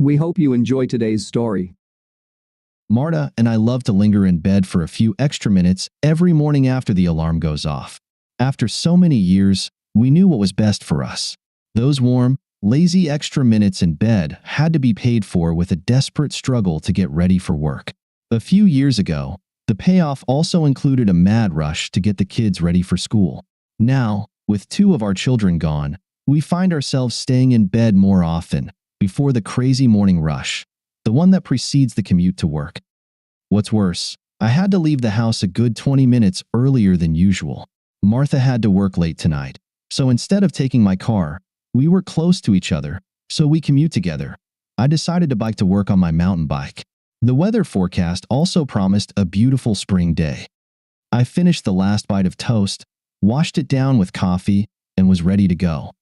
We hope you enjoy today's story. Marta and I love to linger in bed for a few extra minutes every morning after the alarm goes off. After so many years, we knew what was best for us. Those warm, lazy extra minutes in bed had to be paid for with a desperate struggle to get ready for work. A few years ago, the payoff also included a mad rush to get the kids ready for school. Now, with two of our children gone, we find ourselves staying in bed more often before the crazy morning rush, the one that precedes the commute to work. What's worse, I had to leave the house a good 20 minutes earlier than usual. Martha had to work late tonight, so instead of taking my car, we were close to each other, so we commute together. I decided to bike to work on my mountain bike. The weather forecast also promised a beautiful spring day. I finished the last bite of toast, washed it down with coffee, and was ready to go.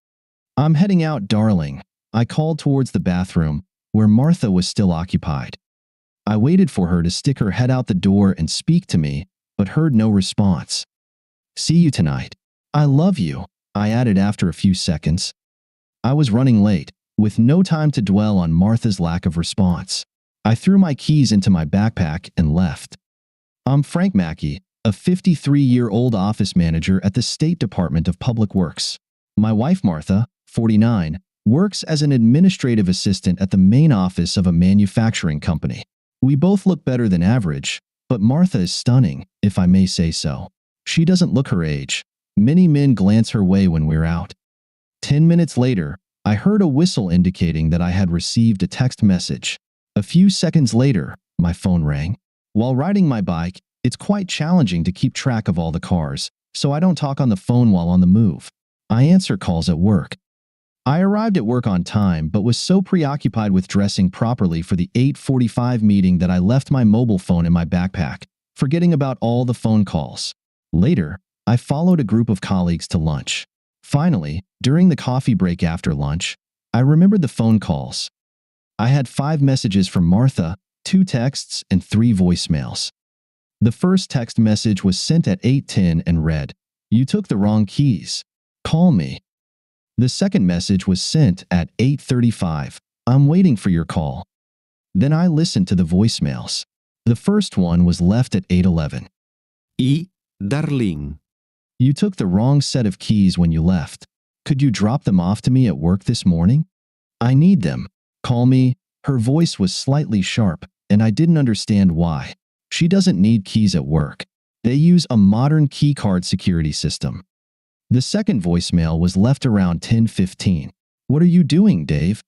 "I'm heading out, darling," I called towards the bathroom, where Martha was still occupied. I waited for her to stick her head out the door and speak to me, but heard no response. "See you tonight. I love you," I added after a few seconds. I was running late, with no time to dwell on Martha's lack of response. I threw my keys into my backpack and left. I'm Frank Mackey, a 53-year-old office manager at the State Department of Public Works. My wife Martha, 49, works as an administrative assistant at the main office of a manufacturing company. We both look better than average, but Martha is stunning, if I may say so. She doesn't look her age. Many men glance her way when we're out. 10 minutes later, I heard a whistle indicating that I had received a text message. A few seconds later, my phone rang. While riding my bike, it's quite challenging to keep track of all the cars, so I don't talk on the phone while on the move. I answer calls at work. I arrived at work on time but was so preoccupied with dressing properly for the 8:45 meeting that I left my mobile phone in my backpack, forgetting about all the phone calls. Later, I followed a group of colleagues to lunch. Finally, during the coffee break after lunch, I remembered the phone calls. I had 5 messages from Martha, 2 texts, and 3 voicemails. The first text message was sent at 8:10 and read, "You took the wrong keys. Call me." The second message was sent at 8:35. "I'm waiting for your call." Then I listened to the voicemails. The first one was left at 8:11. Darling. "You took the wrong set of keys when you left. Could you drop them off to me at work this morning? I need them. Call me." Her voice was slightly sharp, and I didn't understand why. She doesn't need keys at work. They use a modern keycard security system. The second voicemail was left around 10:15. "What are you doing, Dave?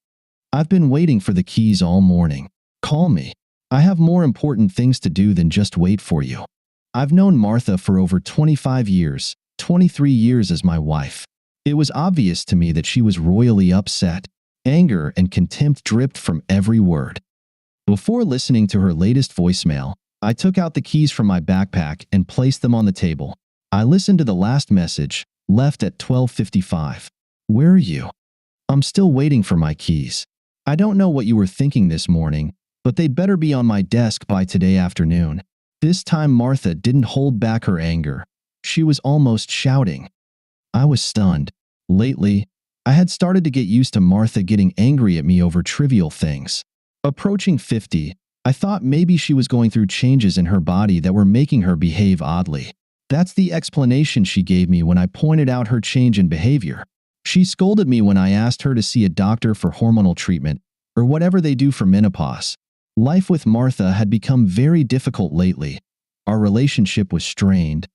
I've been waiting for the keys all morning. Call me. I have more important things to do than just wait for you." I've known Martha for over 25 years, 23 years as my wife. It was obvious to me that she was royally upset. Anger and contempt dripped from every word. Before listening to her latest voicemail, I took out the keys from my backpack and placed them on the table. I listened to the last message, left at 12:55. "Where are you? I'm still waiting for my keys. I don't know what you were thinking this morning, but they'd better be on my desk by today afternoon." This time Martha didn't hold back her anger. She was almost shouting. I was stunned. Lately, I had started to get used to Martha getting angry at me over trivial things. Approaching 50, I thought maybe she was going through changes in her body that were making her behave oddly. That's the explanation she gave me when I pointed out her change in behavior. She scolded me when I asked her to see a doctor for hormonal treatment, or whatever they do for menopause. Life with Martha had become very difficult lately. Our relationship was strained.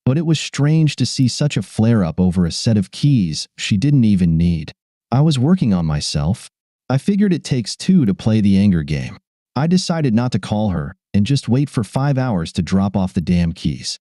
But it was strange to see such a flare-up over a set of keys she didn't even need. I was working on myself. I figured it takes 2 to play the anger game. I decided not to call her and just wait for 5 hours to drop off the damn keys.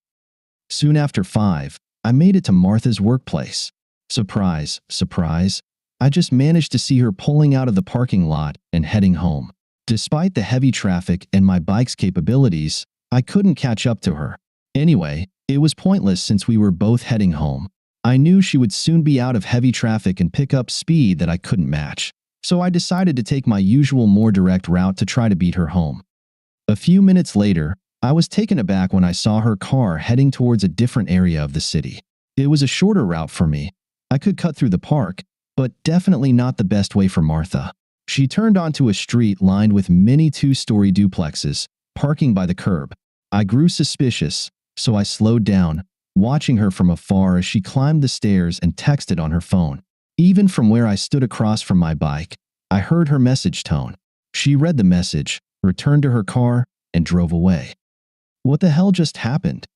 Soon after 5, I made it to Martha's workplace. Surprise, surprise, I just managed to see her pulling out of the parking lot and heading home. Despite the heavy traffic and my bike's capabilities, I couldn't catch up to her. Anyway, it was pointless since we were both heading home. I knew she would soon be out of heavy traffic and pick up speed that I couldn't match, so I decided to take my usual more direct route to try to beat her home. A few minutes later, I was taken aback when I saw her car heading towards a different area of the city. It was a shorter route for me. I could cut through the park, but definitely not the best way for Martha. She turned onto a street lined with many two-story duplexes, parking by the curb. I grew suspicious, so I slowed down, watching her from afar as she climbed the stairs and texted on her phone. Even from where I stood across from my bike, I heard her message tone. She read the message, returned to her car, and drove away. What the hell just happened?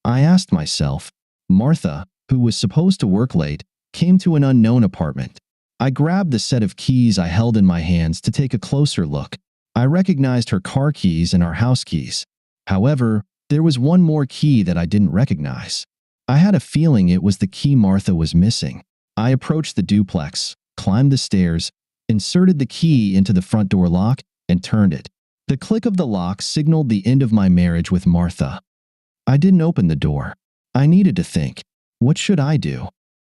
I asked myself. Martha, who was supposed to work late, came to an unknown apartment. I grabbed the set of keys I held in my hands to take a closer look. I recognized her car keys and our house keys. However, there was one more key that I didn't recognize. I had a feeling it was the key Martha was missing. I approached the duplex, climbed the stairs, inserted the key into the front door lock, and turned it. The click of the lock signaled the end of my marriage with Martha. I didn't open the door. I needed to think. What should I do?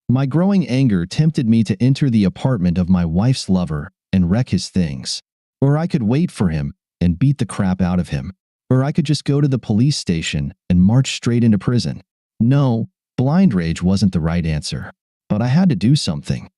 My growing anger tempted me to enter the apartment of my wife's lover and wreck his things. Or I could wait for him and beat the crap out of him. Or I could just go to the police station and march straight into prison. No, blind rage wasn't the right answer. But I had to do something.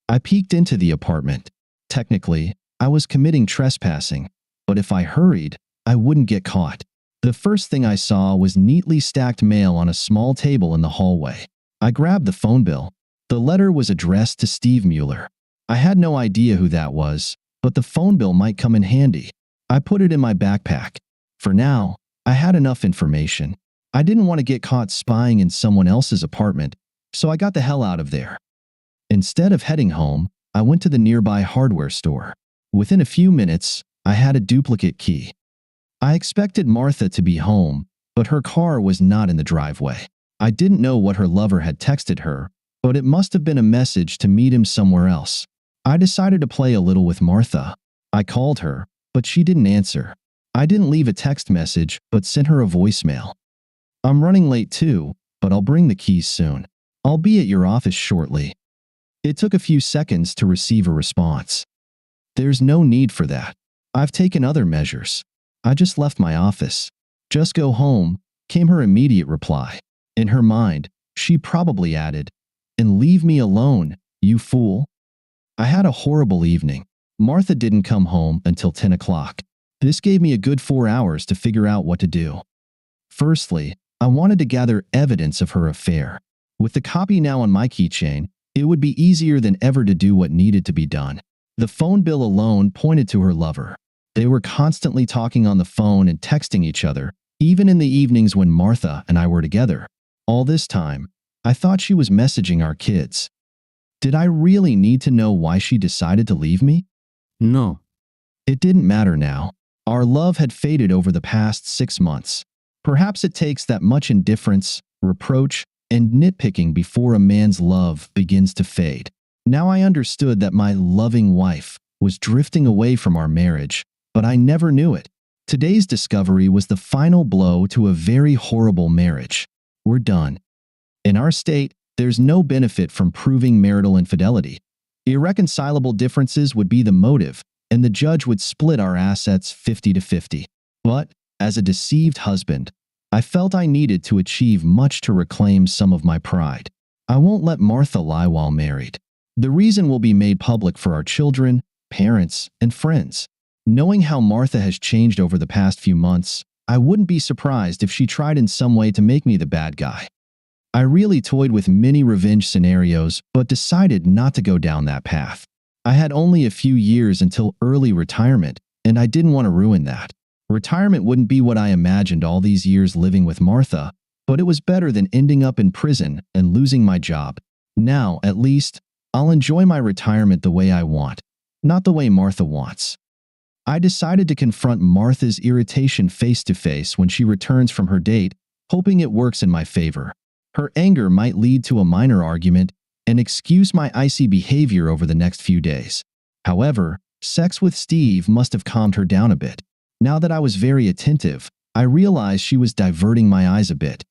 I peeked into the apartment. Technically, I was committing trespassing, but if I hurried, I wouldn't get caught. The first thing I saw was neatly stacked mail on a small table in the hallway. I grabbed the phone bill. The letter was addressed to Steve Mueller. I had no idea who that was, but the phone bill might come in handy. I put it in my backpack. For now, I had enough information. I didn't want to get caught spying in someone else's apartment, so I got the hell out of there. Instead of heading home, I went to the nearby hardware store. Within a few minutes, I had a duplicate key. I expected Martha to be home, but her car was not in the driveway. I didn't know what her lover had texted her, but it must have been a message to meet him somewhere else. I decided to play a little with Martha. I called her, but she didn't answer. I didn't leave a text message, but sent her a voicemail. I'm running late too, but I'll bring the keys soon. I'll be at your office shortly. It took a few seconds to receive a response. There's no need for that. I've taken other measures. I just left my office. Just go home, came her immediate reply. In her mind, she probably added, and leave me alone, you fool. I had a horrible evening. Martha didn't come home until 10 o'clock. This gave me a good 4 hours to figure out what to do. Firstly, I wanted to gather evidence of her affair. With the copy now on my keychain, it would be easier than ever to do what needed to be done. The phone bill alone pointed to her lover. They were constantly talking on the phone and texting each other, even in the evenings when Martha and I were together. All this time, I thought she was messaging our kids. Did I really need to know why she decided to leave me? No. It didn't matter now. Our love had faded over the past 6 months. Perhaps it takes that much indifference, reproach, and nitpicking before a man's love begins to fade. Now I understood that my loving wife was drifting away from our marriage, but I never knew it. Today's discovery was the final blow to a very horrible marriage. We're done. In our state, there's no benefit from proving marital infidelity. Irreconcilable differences would be the motive, and the judge would split our assets 50-50. But, as a deceived husband, I felt I needed to achieve much to reclaim some of my pride. I won't let Martha lie while married. The reason will be made public for our children, parents, and friends. Knowing how Martha has changed over the past few months, I wouldn't be surprised if she tried in some way to make me the bad guy. I really toyed with many revenge scenarios, but decided not to go down that path. I had only a few years until early retirement, and I didn't want to ruin that. Retirement wouldn't be what I imagined all these years living with Martha, but it was better than ending up in prison and losing my job. Now, at least, I'll enjoy my retirement the way I want, not the way Martha wants. I decided to confront Martha's irritation face to face when she returns from her date, hoping it works in my favor. Her anger might lead to a minor argument and excuse my icy behavior over the next few days. However, sex with Steve must have calmed her down a bit. Now that I was very attentive, I realized she was diverting my eyes a bit.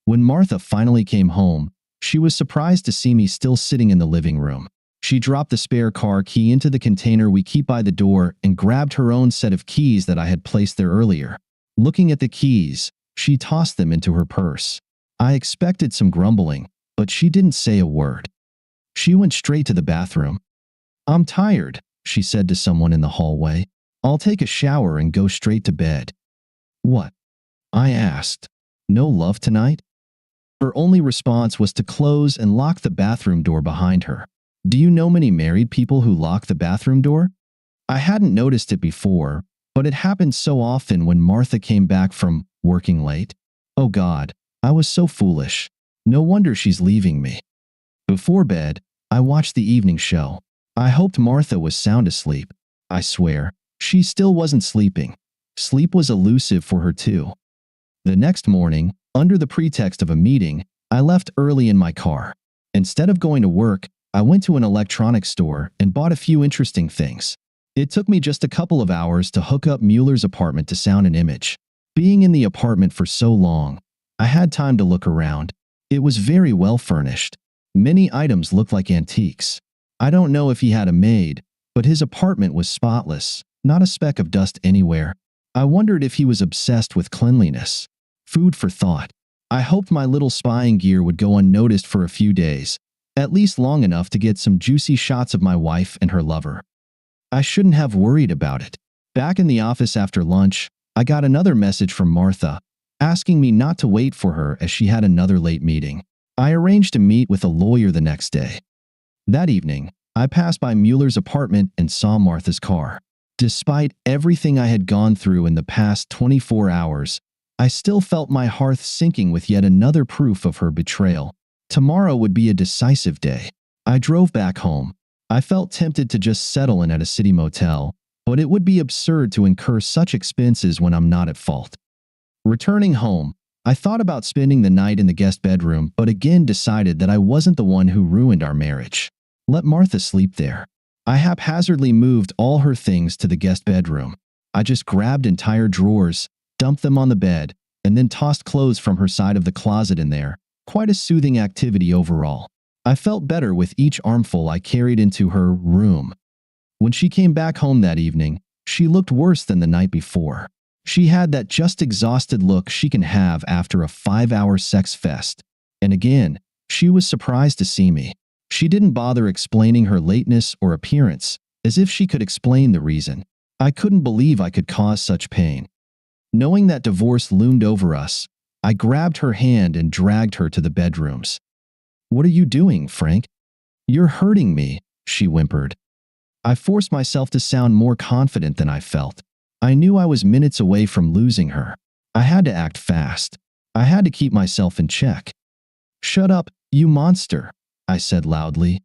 When Martha finally came home, she was surprised to see me still sitting in the living room. She dropped the spare car key into the container we keep by the door and grabbed her own set of keys that I had placed there earlier. Looking at the keys, she tossed them into her purse. I expected some grumbling, but she didn't say a word. She went straight to the bathroom. I'm tired, she said to someone in the hallway. I'll take a shower and go straight to bed. What? I asked. No love tonight? Her only response was to close and lock the bathroom door behind her. Do you know many married people who lock the bathroom door? I hadn't noticed it before, but it happened so often when Martha came back from working late. Oh God, I was so foolish. No wonder she's leaving me. Before bed, I watched the evening show. I hoped Martha was sound asleep. I swear, she still wasn't sleeping. Sleep was elusive for her too. The next morning, under the pretext of a meeting, I left early in my car. Instead of going to work, I went to an electronics store and bought a few interesting things. It took me just a couple of hours to hook up Mueller's apartment to sound and image. Being in the apartment for so long, I had time to look around. It was very well furnished. Many items looked like antiques. I don't know if he had a maid, but his apartment was spotless, not a speck of dust anywhere. I wondered if he was obsessed with cleanliness. Food for thought. I hoped my little spying gear would go unnoticed for a few days, at least long enough to get some juicy shots of my wife and her lover. I shouldn't have worried about it. Back in the office after lunch, I got another message from Martha, asking me not to wait for her as she had another late meeting. I arranged to meet with a lawyer the next day. That evening, I passed by Mueller's apartment and saw Martha's car. Despite everything I had gone through in the past 24 hours, I still felt my heart sinking with yet another proof of her betrayal. Tomorrow would be a decisive day. I drove back home. I felt tempted to just settle in at a city motel, but it would be absurd to incur such expenses when I'm not at fault. Returning home, I thought about spending the night in the guest bedroom, but again decided that I wasn't the one who ruined our marriage. Let Martha sleep there. I haphazardly moved all her things to the guest bedroom. I just grabbed entire drawers, dumped them on the bed, and then tossed clothes from her side of the closet in there. Quite a soothing activity overall. I felt better with each armful I carried into her room. When she came back home that evening, she looked worse than the night before. She had that just exhausted look she can have after a 5-hour sex fest. And again, she was surprised to see me. She didn't bother explaining her lateness or appearance, as if she could explain the reason. I couldn't believe I could cause such pain. Knowing that divorce loomed over us, I grabbed her hand and dragged her to the bedrooms. What are you doing, Frank? You're hurting me, she whimpered. I forced myself to sound more confident than I felt. I knew I was minutes away from losing her. I had to act fast. I had to keep myself in check. Shut up, you monster, I said loudly.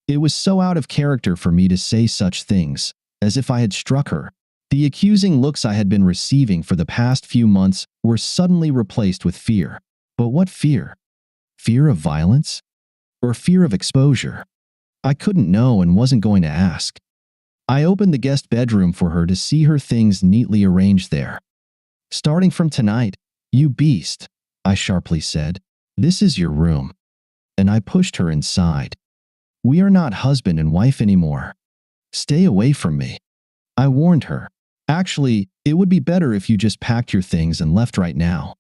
It was so out of character for me to say such things, as if I had struck her. The accusing looks I had been receiving for the past few months were suddenly replaced with fear. But what fear? Fear of violence? Or fear of exposure? I couldn't know and wasn't going to ask. I opened the guest bedroom for her to see her things neatly arranged there. Starting from tonight, you beast, I sharply said, this is your room. And I pushed her inside. We are not husband and wife anymore. Stay away from me. I warned her. Actually, it would be better if you just packed your things and left right now.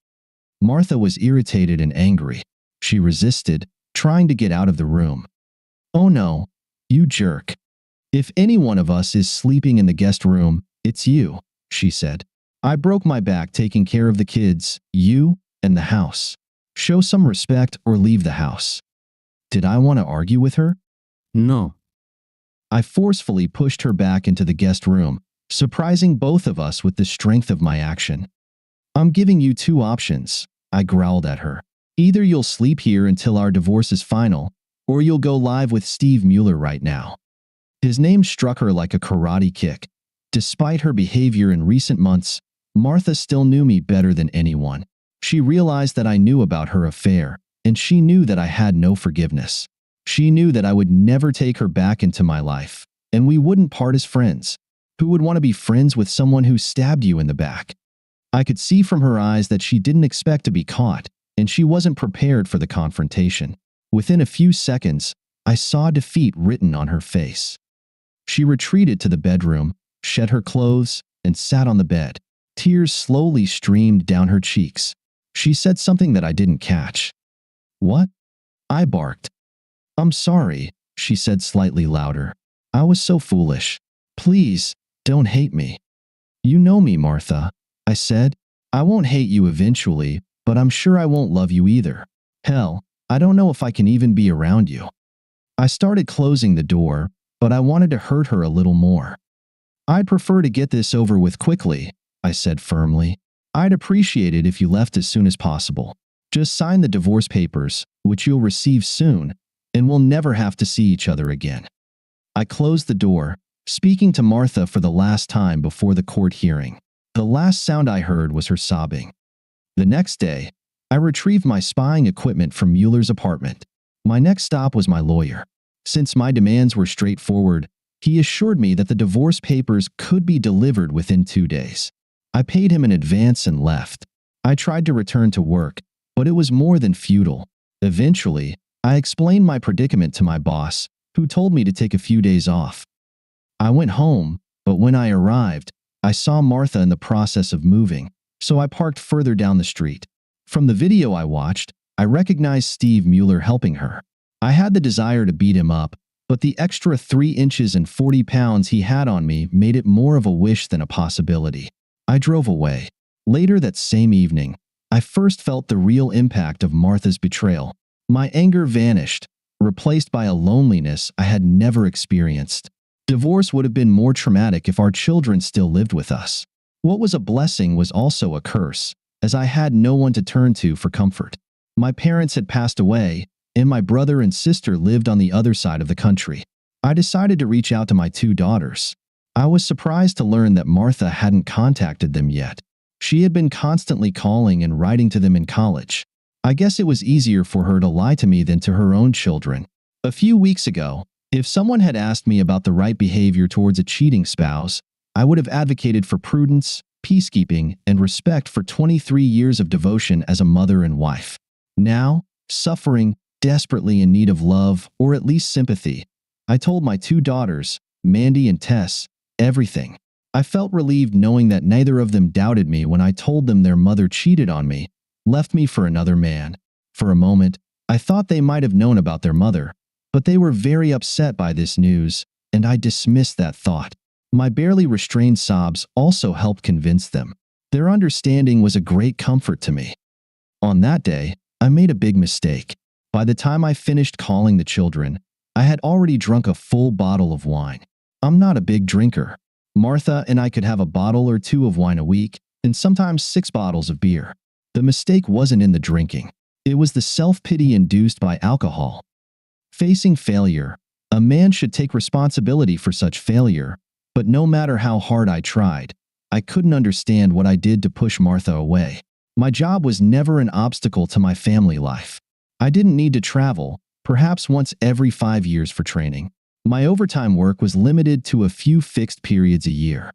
Martha was irritated and angry. She resisted, trying to get out of the room. Oh no, you jerk. If any one of us is sleeping in the guest room, it's you, she said. I broke my back taking care of the kids, you, and the house. Show some respect or leave the house. Did I want to argue with her? No. I forcefully pushed her back into the guest room, surprising both of us with the strength of my action. I'm giving you two options, I growled at her. Either you'll sleep here until our divorce is final, or you'll go live with Steve Mueller right now. His name struck her like a karate kick. Despite her behavior in recent months, Martha still knew me better than anyone. She realized that I knew about her affair, and she knew that I had no forgiveness. She knew that I would never take her back into my life, and we wouldn't part as friends. Who would want to be friends with someone who stabbed you in the back? I could see from her eyes that she didn't expect to be caught, and she wasn't prepared for the confrontation. Within a few seconds, I saw defeat written on her face. She retreated to the bedroom, shed her clothes, and sat on the bed. Tears slowly streamed down her cheeks. She said something that I didn't catch. What? I barked. I'm sorry, she said slightly louder. I was so foolish. Please, don't hate me. You know me, Martha, I said. I won't hate you eventually, but I'm sure I won't love you either. Hell, I don't know if I can even be around you. I started closing the door, but I wanted to hurt her a little more. I'd prefer to get this over with quickly, I said firmly. I'd appreciate it if you left as soon as possible. Just sign the divorce papers, which you'll receive soon, and we'll never have to see each other again. I closed the door, speaking to Martha for the last time before the court hearing. The last sound I heard was her sobbing. The next day, I retrieved my spying equipment from Mueller's apartment. My next stop was my lawyer. Since my demands were straightforward, he assured me that the divorce papers could be delivered within 2 days. I paid him in advance and left. I tried to return to work, but it was more than futile. Eventually, I explained my predicament to my boss, who told me to take a few days off. I went home, but when I arrived, I saw Martha in the process of moving, so I parked further down the street. From the video I watched, I recognized Steve Mueller helping her. I had the desire to beat him up, but the extra 3 inches and 40 pounds he had on me made it more of a wish than a possibility. I drove away. Later that same evening, I first felt the real impact of Martha's betrayal. My anger vanished, replaced by a loneliness I had never experienced. Divorce would have been more traumatic if our children still lived with us. What was a blessing was also a curse, as I had no one to turn to for comfort. My parents had passed away, and my brother and sister lived on the other side of the country. I decided to reach out to my 2 daughters. I was surprised to learn that Martha hadn't contacted them yet. She had been constantly calling and writing to them in college. I guess it was easier for her to lie to me than to her own children. A few weeks ago, if someone had asked me about the right behavior towards a cheating spouse, I would have advocated for prudence, peacekeeping, and respect for 23 years of devotion as a mother and wife. Now, suffering, desperately in need of love, or at least sympathy, I told my 2 daughters, Mandy and Tess, everything. I felt relieved knowing that neither of them doubted me when I told them their mother cheated on me, left me for another man. For a moment, I thought they might have known about their mother, but they were very upset by this news, and I dismissed that thought. My barely restrained sobs also helped convince them. Their understanding was a great comfort to me. On that day, I made a big mistake. By the time I finished calling the children, I had already drunk a full bottle of wine. I'm not a big drinker. Martha and I could have a bottle or 2 of wine a week, and sometimes 6 bottles of beer. The mistake wasn't in the drinking. It was the self-pity induced by alcohol. Facing failure, a man should take responsibility for such failure, but no matter how hard I tried, I couldn't understand what I did to push Martha away. My job was never an obstacle to my family life. I didn't need to travel, perhaps once every 5 years for training. My overtime work was limited to a few fixed periods a year.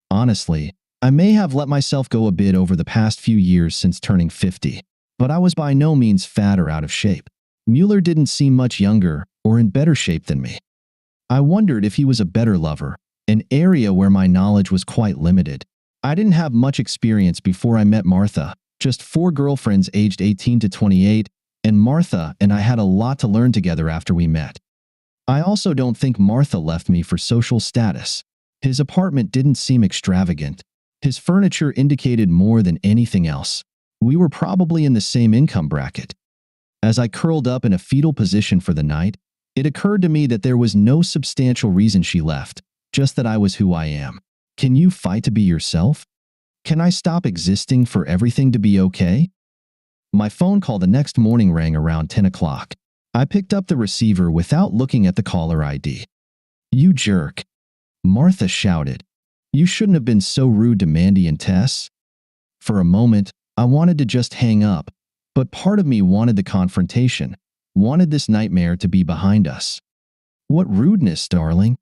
Honestly, I may have let myself go a bit over the past few years since turning 50, but I was by no means fat or out of shape. Mueller didn't seem much younger or in better shape than me. I wondered if he was a better lover, an area where my knowledge was quite limited. I didn't have much experience before I met Martha, just 4 girlfriends aged 18 to 28, and Martha and I had a lot to learn together after we met. I also don't think Martha left me for social status. His apartment didn't seem extravagant. His furniture indicated more than anything else. We were probably in the same income bracket. As I curled up in a fetal position for the night, it occurred to me that there was no substantial reason she left, just that I was who I am. Can you fight to be yourself? Can I stop existing for everything to be okay? My phone call the next morning rang around 10 o'clock. I picked up the receiver without looking at the caller ID. "You jerk," Martha shouted. "You shouldn't have been so rude to Mandy and Tess." For a moment, I wanted to just hang up, but part of me wanted the confrontation, wanted this nightmare to be behind us. "What rudeness, darling?"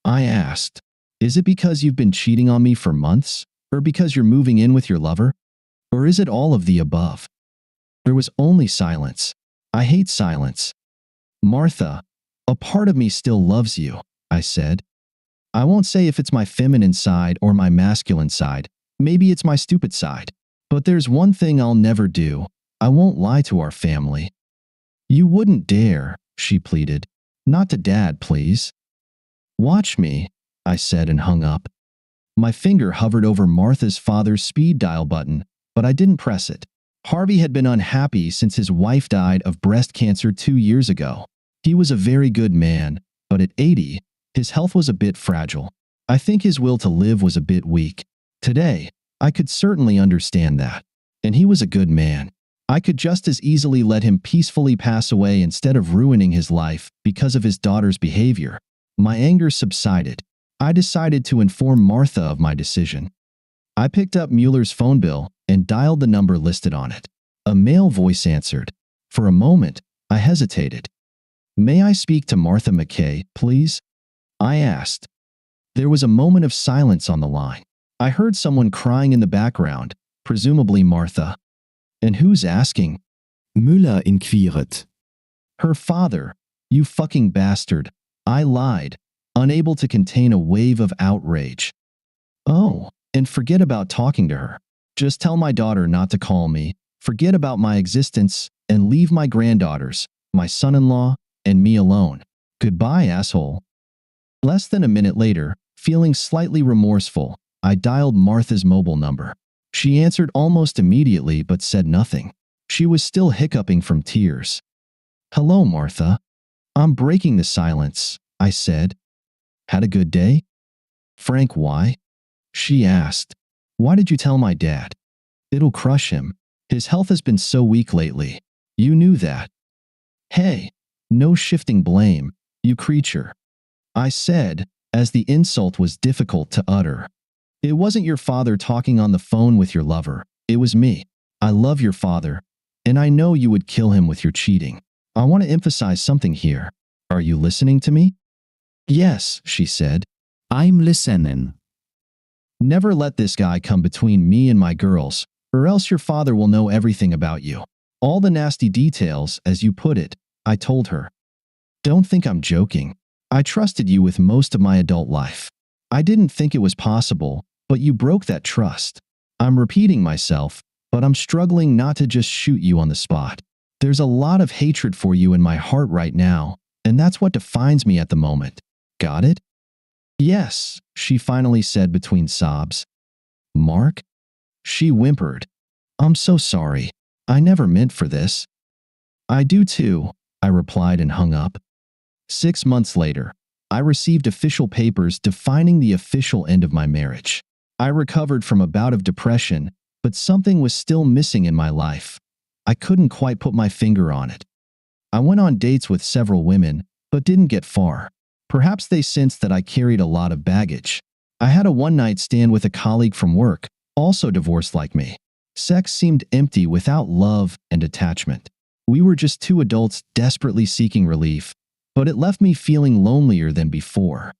I asked. "Is it because you've been cheating on me for months? Or because you're moving in with your lover? Or is it all of the above?" There was only silence. I hate silence. "Martha, a part of me still loves you," I said. "I won't say if it's my feminine side or my masculine side. Maybe it's my stupid side. But there's one thing I'll never do. I won't lie to our family." "You wouldn't dare," she pleaded. "Not to Dad, please." "Watch me. I said and hung up. My finger hovered over Martha's father's speed dial button, but I didn't press it. Harvey had been unhappy since his wife died of breast cancer 2 years ago. He was a very good man, but at 80, his health was a bit fragile. I think his will to live was a bit weak. Today, I could certainly understand that. And he was a good man. I could just as easily let him peacefully pass away instead of ruining his life because of his daughter's behavior. My anger subsided. I decided to inform Martha of my decision. I picked up Mueller's phone bill and dialed the number listed on it. A male voice answered. For a moment, I hesitated. "May I speak to Martha McKay, please?" I asked. There was a moment of silence on the line. I heard someone crying in the background, presumably Martha. And who's asking? Müller inquiret. Her father. You fucking bastard. I lied, unable to contain a wave of outrage. Oh, and forget about talking to her. Just tell my daughter not to call me, forget about my existence, and leave my granddaughters, my son-in-law, and me alone. Goodbye, asshole. Less than a minute later, feeling slightly remorseful, I dialed Martha's mobile number. She answered almost immediately but said nothing. She was still hiccuping from tears. "Hello, Martha." I'm breaking the silence, I said. "Had a good day?" "Frank, why?" She asked. "Why did you tell my dad?" "It'll crush him. His health has been so weak lately. You knew that." "Hey, no shifting blame, you creature," I said, as the insult was difficult to utter. "It wasn't your father talking on the phone with your lover. It was me. I love your father, and I know you would kill him with your cheating. I want to emphasize something here. Are you listening to me?" "Yes," she said. I'm listening. "Never let this guy come between me and my girls, or else your father will know everything about you. All the nasty details, as you put it," I told her. "Don't think I'm joking. I trusted you with most of my adult life. I didn't think it was possible, but you broke that trust. I'm repeating myself, but I'm struggling not to just shoot you on the spot. There's a lot of hatred for you in my heart right now, and that's what defines me at the moment. Got it?" "Yes," she finally said between sobs. "Mark?" She whimpered. "I'm so sorry. I never meant for this." "I do too," I replied and hung up. 6 months later, I received official papers defining the official end of my marriage. I recovered from a bout of depression, but something was still missing in my life. I couldn't quite put my finger on it. I went on dates with several women, but didn't get far. Perhaps they sensed that I carried a lot of baggage. I had a one-night stand with a colleague from work, also divorced like me. Sex seemed empty without love and attachment. We were just two adults desperately seeking relief, but it left me feeling lonelier than before.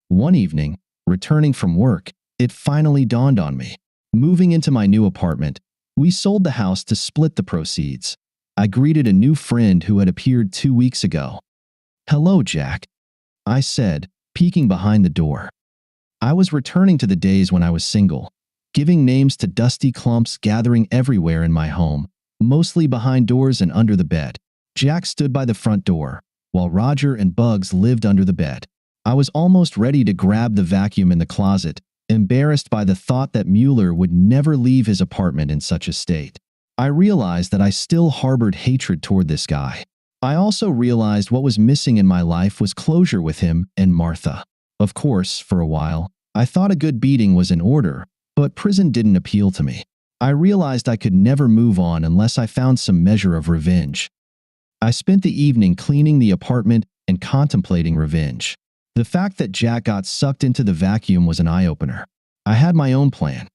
One evening, returning from work, it finally dawned on me. Moving into my new apartment, we sold the house to split the proceeds. I greeted a new friend who had appeared 2 weeks ago. "Hello, Jack," I said, peeking behind the door. I was returning to the days when I was single, giving names to dusty clumps gathering everywhere in my home, mostly behind doors and under the bed. Jack stood by the front door, while Roger and Bugs lived under the bed. I was almost ready to grab the vacuum in the closet, embarrassed by the thought that Mueller would never leave his apartment in such a state. I realized that I still harbored hatred toward this guy. I also realized what was missing in my life was closure with him and Martha. Of course, for a while, I thought a good beating was in order, but prison didn't appeal to me. I realized I could never move on unless I found some measure of revenge. I spent the evening cleaning the apartment and contemplating revenge. The fact that Jack got sucked into the vacuum was an eye-opener. I had my own plan.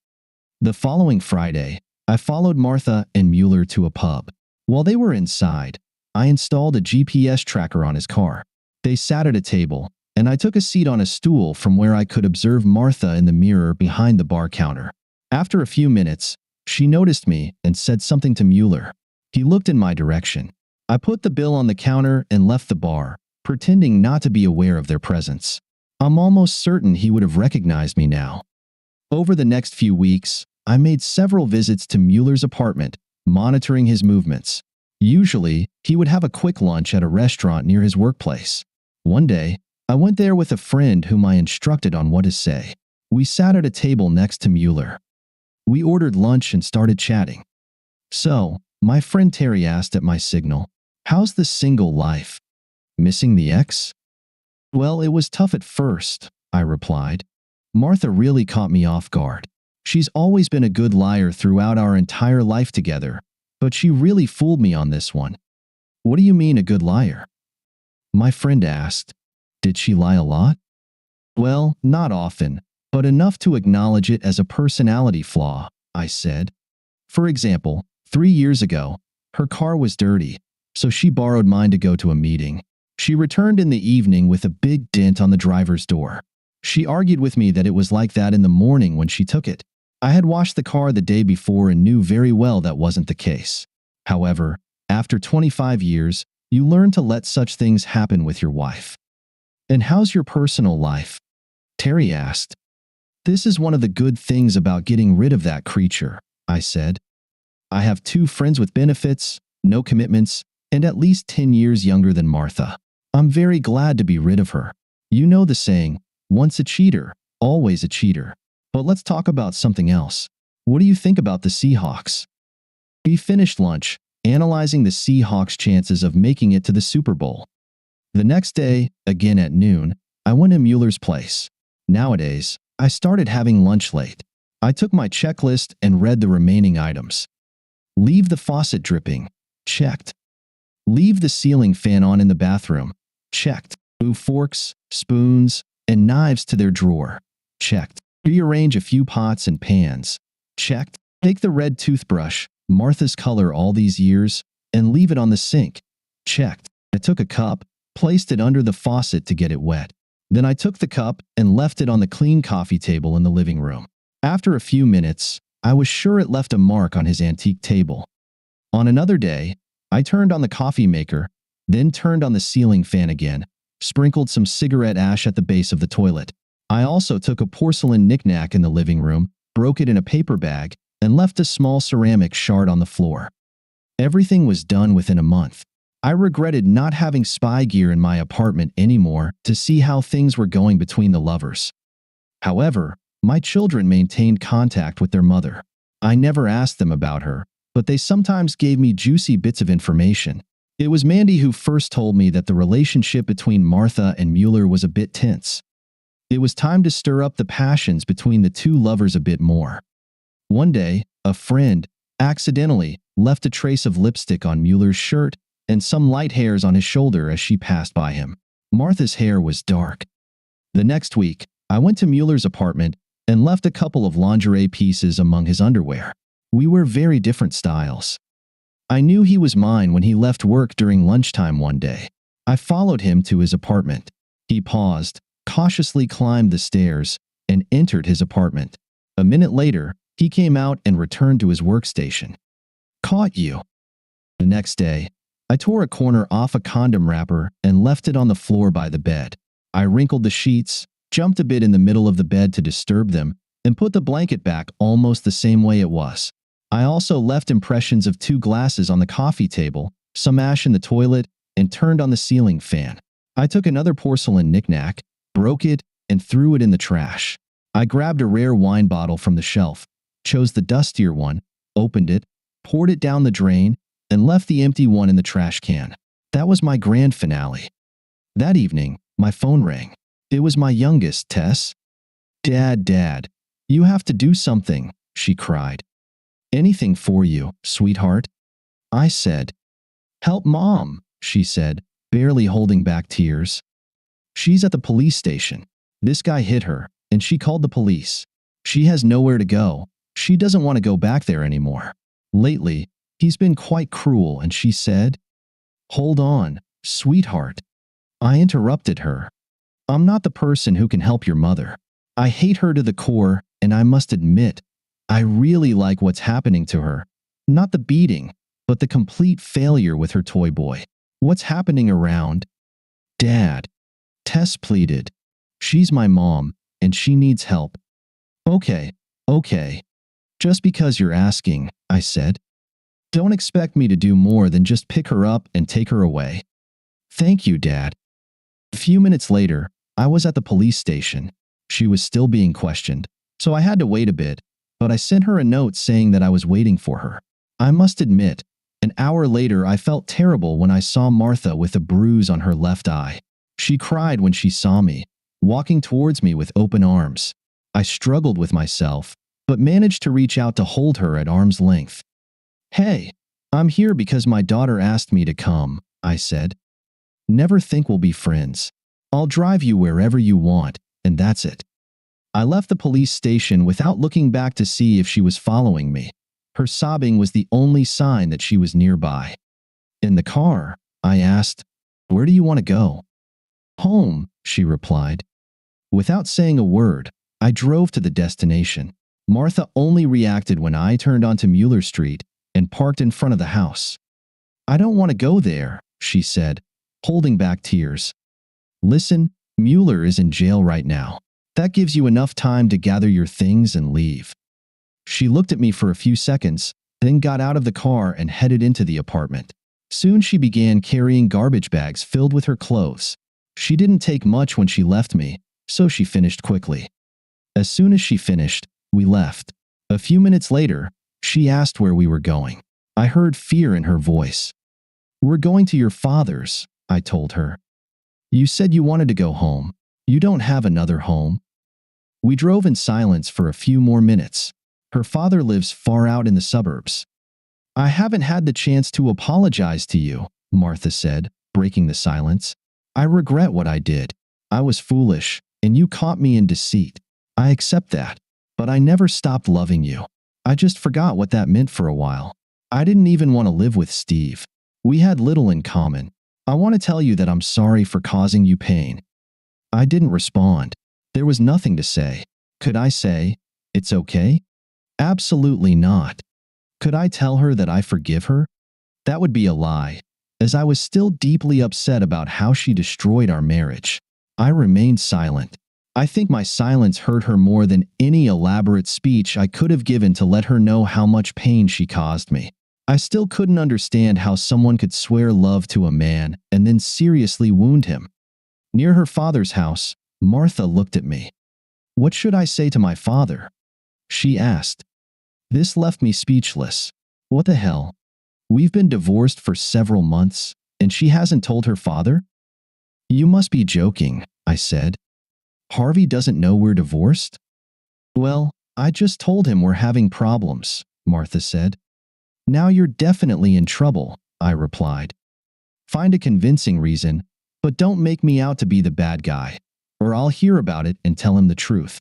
The following Friday, I followed Martha and Mueller to a pub. While they were inside, I installed a GPS tracker on his car. They sat at a table, and I took a seat on a stool from where I could observe Martha in the mirror behind the bar counter. After a few minutes, she noticed me and said something to Mueller. He looked in my direction. I put the bill on the counter and left the bar, pretending not to be aware of their presence. I'm almost certain he would have recognized me now. Over the next few weeks, I made several visits to Mueller's apartment, monitoring his movements. Usually, he would have a quick lunch at a restaurant near his workplace. One day, I went there with a friend whom I instructed on what to say. We sat at a table next to Mueller. We ordered lunch and started chatting. So, my friend Terry asked at my signal, "How's the single life? Missing the ex?" "Well, it was tough at first," I replied. "Martha really caught me off guard. She's always been a good liar throughout our entire life together, but she really fooled me on this one." "What do you mean a good liar?" my friend asked. "Did she lie a lot?" "Well, not often, but enough to acknowledge it as a personality flaw," I said. "For example, 3 years ago, her car was dirty, so she borrowed mine to go to a meeting. She returned in the evening with a big dent on the driver's door. She argued with me that it was like that in the morning when she took it. I had washed the car the day before and knew very well that wasn't the case. However, after 25 years, you learn to let such things happen with your wife." "And how's your personal life?" Terry asked. "This is one of the good things about getting rid of that creature," I said. "I have 2 friends with benefits, no commitments, and at least 10 years younger than Martha. I'm very glad to be rid of her. You know the saying, once a cheater, always a cheater. But let's talk about something else. What do you think about the Seahawks?" We finished lunch, analyzing the Seahawks' chances of making it to the Super Bowl. The next day, again at noon, I went to Mueller's place. Nowadays, I started having lunch late. I took my checklist and read the remaining items. Leave the faucet dripping. Checked. Leave the ceiling fan on in the bathroom. Checked. Move forks, spoons, and knives to their drawer. Checked. Rearrange a few pots and pans. Checked. Take the red toothbrush, Martha's color all these years, and leave it on the sink. Checked. I took a cup, placed it under the faucet to get it wet. Then I took the cup and left it on the clean coffee table in the living room. After a few minutes, I was sure it left a mark on his antique table. On another day, I turned on the coffee maker, then turned on the ceiling fan again, sprinkled some cigarette ash at the base of the toilet. I also took a porcelain knickknack in the living room, broke it in a paper bag, and left a small ceramic shard on the floor. Everything was done within a month. I regretted not having spy gear in my apartment anymore to see how things were going between the lovers. However, my children maintained contact with their mother. I never asked them about her, but they sometimes gave me juicy bits of information. It was Mandy who first told me that the relationship between Martha and Mueller was a bit tense. It was time to stir up the passions between the 2 lovers a bit more. One day, a friend accidentally left a trace of lipstick on Mueller's shirt and some light hairs on his shoulder as she passed by him. Martha's hair was dark. The next week, I went to Mueller's apartment and left a couple of lingerie pieces among his underwear. We were very different styles. I knew he was mine when he left work during lunchtime one day. I followed him to his apartment. He paused, cautiously climbed the stairs, and entered his apartment. A minute later, he came out and returned to his workstation. "Caught you." The next day, I tore a corner off a condom wrapper and left it on the floor by the bed. I wrinkled the sheets, jumped a bit in the middle of the bed to disturb them, and put the blanket back almost the same way it was. I also left impressions of 2 glasses on the coffee table, some ash in the toilet, and turned on the ceiling fan. I took another porcelain knickknack, broke it, and threw it in the trash. I grabbed a rare wine bottle from the shelf, chose the dustier one, opened it, poured it down the drain, and left the empty one in the trash can. That was my grand finale. That evening, my phone rang. It was my youngest, Tess. Dad, you have to do something," she cried. "Anything for you, sweetheart," I said. "Help Mom," she said, barely holding back tears. "She's at the police station. This guy hit her, and she called the police. She has nowhere to go. She doesn't want to go back there anymore. Lately, he's been quite cruel," and she said, "Hold on, sweetheart." I interrupted her. "I'm not the person who can help your mother. I hate her to the core, and I must admit, I really like what's happening to her. Not the beating, but the complete failure with her toy boy. What's happening around?" "Dad," Tess pleaded. "She's my mom, and she needs help." Okay. Just because you're asking," I said. "Don't expect me to do more than just pick her up and take her away." "Thank you, Dad." A few minutes later, I was at the police station. She was still being questioned, so I had to wait a bit, but I sent her a note saying that I was waiting for her. I must admit, an hour later I felt terrible when I saw Martha with a bruise on her left eye. She cried when she saw me, walking towards me with open arms. I struggled with myself, but managed to reach out to hold her at arm's length. "Hey, I'm here because my daughter asked me to come," I said. "Never think we'll be friends. I'll drive you wherever you want, and that's it." I left the police station without looking back to see if she was following me. Her sobbing was the only sign that she was nearby. In the car, I asked, "Where do you want to go?" "Home," she replied. Without saying a word, I drove to the destination. Martha only reacted when I turned onto Mueller Street and parked in front of the house. "I don't want to go there," she said, holding back tears. "Listen, Mueller is in jail right now. That gives you enough time to gather your things and leave." She looked at me for a few seconds, then got out of the car and headed into the apartment. Soon she began carrying garbage bags filled with her clothes. She didn't take much when she left me, so she finished quickly. As soon as she finished, we left. A few minutes later, she asked where we were going. I heard fear in her voice. "We're going to your father's," I told her. "You said you wanted to go home. You don't have another home." We drove in silence for a few more minutes. Her father lives far out in the suburbs. "I haven't had the chance to apologize to you," Martha said, breaking the silence. "I regret what I did. I was foolish, and you caught me in deceit. I accept that, but I never stopped loving you. I just forgot what that meant for a while. I didn't even want to live with Steve. We had little in common. I want to tell you that I'm sorry for causing you pain." I didn't respond. There was nothing to say. Could I say, "It's okay"? Absolutely not. Could I tell her that I forgive her? That would be a lie, as I was still deeply upset about how she destroyed our marriage. I remained silent. I think my silence hurt her more than any elaborate speech I could have given to let her know how much pain she caused me. I still couldn't understand how someone could swear love to a man and then seriously wound him. Near her father's house, Martha looked at me. "What should I say to my father?" she asked. This left me speechless. What the hell? We've been divorced for several months, and she hasn't told her father? "You must be joking," I said. "Harvey doesn't know we're divorced?" "Well, I just told him we're having problems," Martha said. "Now you're definitely in trouble," I replied. "Find a convincing reason, but don't make me out to be the bad guy, or I'll hear about it and tell him the truth."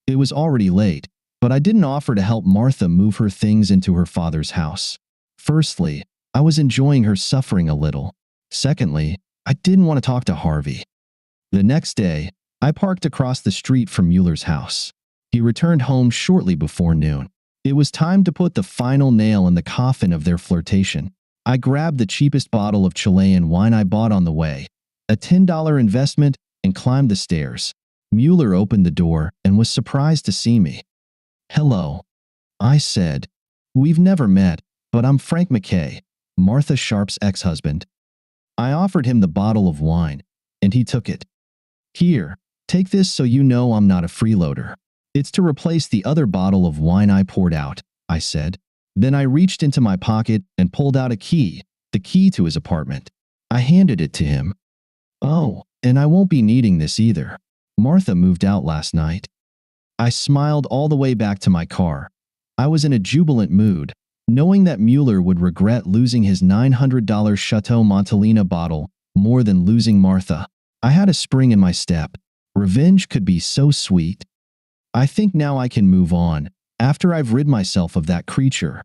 It was already late, but I didn't offer to help Martha move her things into her father's house. Firstly, I was enjoying her suffering a little. Secondly, I didn't want to talk to Harvey. The next day, I parked across the street from Mueller's house. He returned home shortly before noon. It was time to put the final nail in the coffin of their flirtation. I grabbed the cheapest bottle of Chilean wine I bought on the way, a $10 investment, and climbed the stairs. Mueller opened the door and was surprised to see me. "Hello," I said. "We've never met, but I'm Frank McKay, Martha Sharp's ex-husband." I offered him the bottle of wine, and he took it. "Here, take this so you know I'm not a freeloader. It's to replace the other bottle of wine I poured out," I said. Then I reached into my pocket and pulled out a key, the key to his apartment. I handed it to him. "Oh, and I won't be needing this either. Martha moved out last night." I smiled all the way back to my car. I was in a jubilant mood, knowing that Mueller would regret losing his $900 Chateau Montelena bottle more than losing Martha. I had a spring in my step. Revenge could be so sweet. I think now I can move on, after I've rid myself of that creature.